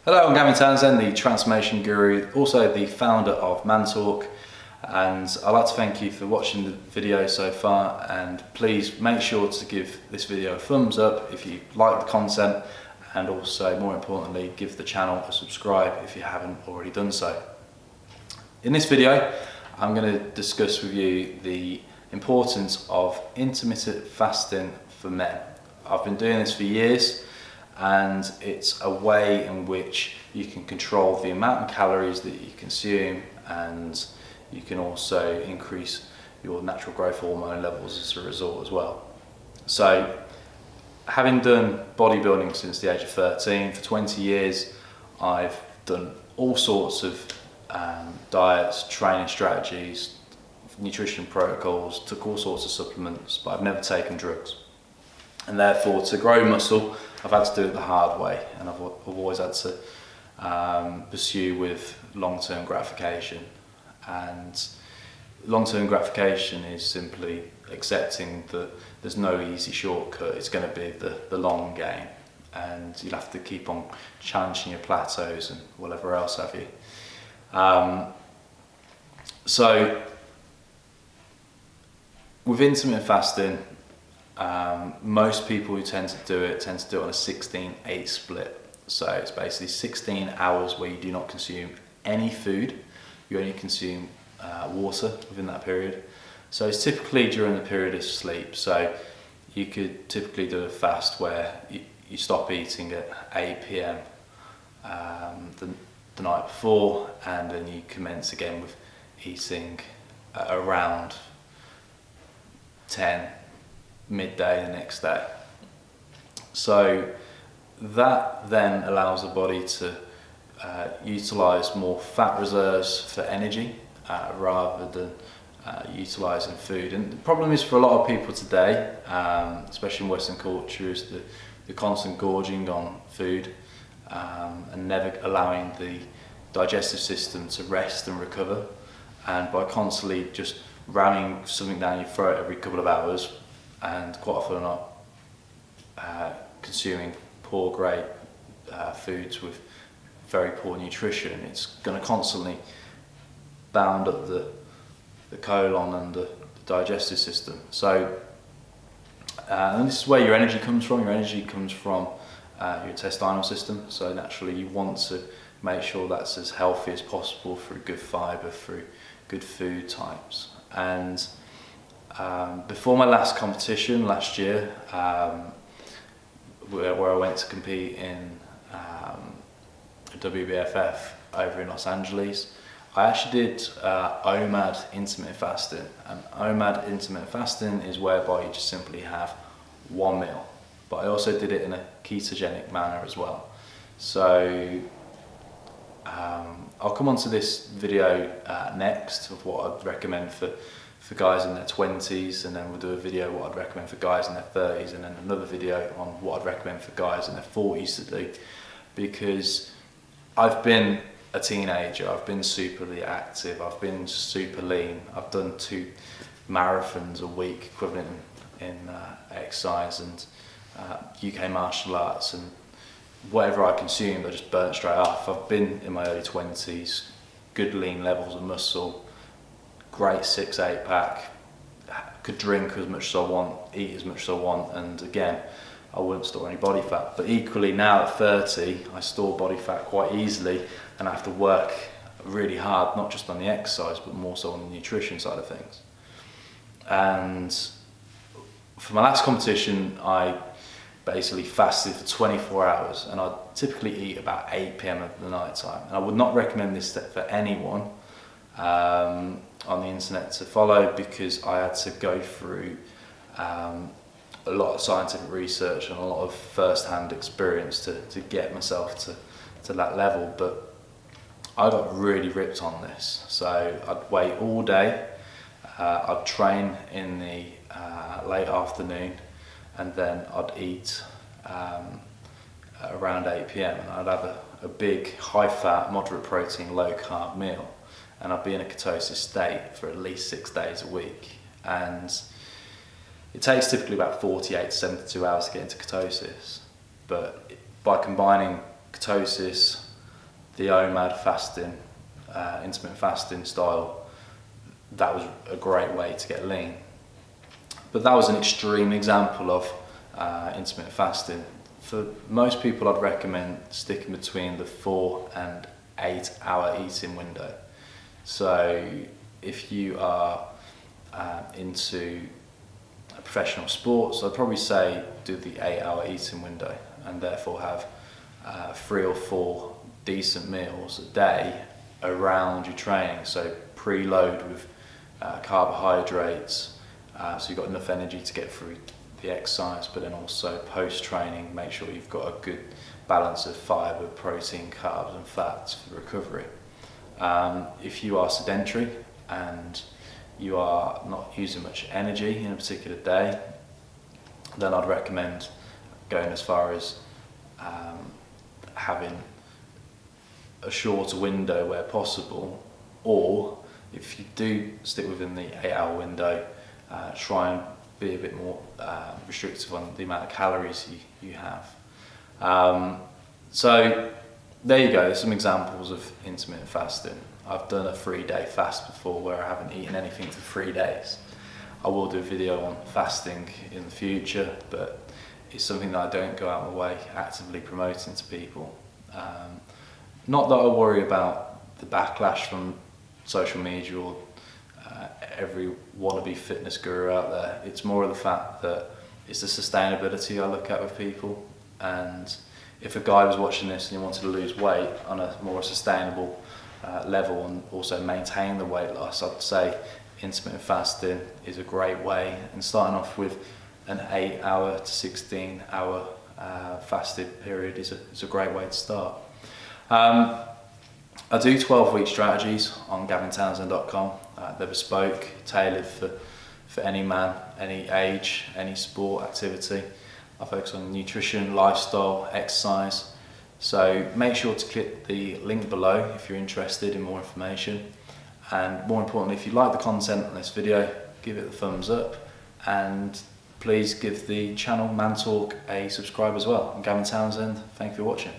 Hello, I'm Gavin Townsend, the transformation guru, also the founder of Man Talk, and I'd like to thank you for watching the video so far, and please make sure to give this video a thumbs up if you like the content, and also more importantly give the channel a subscribe if you haven't already done so. In this video I'm going to discuss with you the importance of intermittent fasting for men. I've been doing this for years, and it's a way in which you can control the amount of calories that you consume, and you can also increase your natural growth hormone levels as a result as well. So, having done bodybuilding since the age of 13, for 20 years I've done all sorts of diets, training strategies, nutrition protocols, took all sorts of supplements, but I've never taken drugs. And therefore, to grow muscle, I've had to do it the hard way, and I've always had to pursue with long-term gratification. And long-term gratification is simply accepting that there's no easy shortcut. It's going to be the long game, and you'll have to keep on challenging your plateaus and whatever else have you. So with intermittent fasting, most people who tend to do it on a 16-8 split. So it's basically 16 hours where you do not consume any food, you only consume water within that period. So it's typically during the period of sleep. So you could typically do a fast where you stop eating at 8 p.m. The night before, and then you commence again with eating around 10 midday the next day. So that then allows the body to utilize more fat reserves for energy rather than utilizing food. And the problem is for a lot of people today, especially in Western culture, is the constant gorging on food and never allowing the digestive system to rest and recover. And by constantly just ramming something down your throat every couple of hours, and quite often not consuming poor grade foods with very poor nutrition, it's going to constantly bound up the colon and the digestive system. So and this is where your energy comes from. Your energy comes from your intestinal system, so naturally you want to make sure that's as healthy as possible through good fibre, through good food types. And before my last competition last year, where I went to compete in WBFF over in Los Angeles, I actually did OMAD intermittent fasting. And OMAD intermittent fasting is whereby you just simply have one meal, but I also did it in a ketogenic manner as well. So I'll come on to this video next of what I'd recommend for guys in their 20s, and then we'll do a video what I'd recommend for guys in their 30s, and then another video on what I'd recommend for guys in their 40s to do, because I've been a teenager, I've been superly active, I've been super lean, I've done 2 marathons a week equivalent in exercise and UK martial arts, and whatever I consumed I just burnt straight off. I've been in my early 20s, good lean levels of muscle, great 6-8 pack, could drink as much as I want, eat as much as I want, and again, I wouldn't store any body fat. But equally now at 30, I store body fat quite easily, and I have to work really hard, not just on the exercise, but more so on the nutrition side of things. And for my last competition, I basically fasted for 24 hours, and I typically eat about 8 p.m. at the night time. And I would not recommend this for anyone on the internet to follow, because I had to go through a lot of scientific research and a lot of first-hand experience to get myself to that level. But I got really ripped on this. So I'd wait all day, I'd train in the late afternoon, and then I'd eat around 8 p.m. and I'd have a big high-fat, moderate protein, low-carb meal, and I'd be in a ketosis state for at least 6 days a week. And it takes typically about 48 to 72 hours to get into ketosis, but by combining ketosis the OMAD fasting, intermittent fasting style, that was a great way to get lean. But that was an extreme example of intermittent fasting. For most people, I'd recommend sticking between the 4 and 8 hour eating window. So if you are into professional sports, I'd probably say do the 8 hour eating window, and therefore have 3 or 4 decent meals a day around your training. So preload with carbohydrates, so you've got enough energy to get through the exercise, but then also post-training, make sure you've got a good balance of fibre, protein, carbs and fats for recovery. If you are sedentary and you are not using much energy in a particular day, then I'd recommend going as far as having a shorter window where possible, or if you do stick within the 8 hour window, try and be a bit more restrictive on the amount of calories you have. So there you go, there's some examples of intermittent fasting. I've done a 3-day fast before where I haven't eaten anything for 3 days. I will do a video on fasting in the future, but it's something that I don't go out of my way actively promoting to people. Not that I worry about the backlash from social media or every wannabe fitness guru out there. It's more of the fact that it's the sustainability I look at with people, and if a guy was watching this and he wanted to lose weight on a more sustainable level and also maintain the weight loss, I'd say intermittent fasting is a great way, and starting off with an 8 hour to 16 hour fasted period is a great way to start. I do 12-week strategies on gavintownsend.com. They're bespoke, tailored for any man, any age, any sport activity. I focus on nutrition, lifestyle, exercise. So make sure to click the link below if you're interested in more information. And more importantly, if you like the content on this video, give it the thumbs up, and please give the channel Man Talk a subscribe as well. I'm Gavin Townsend, thank you for watching.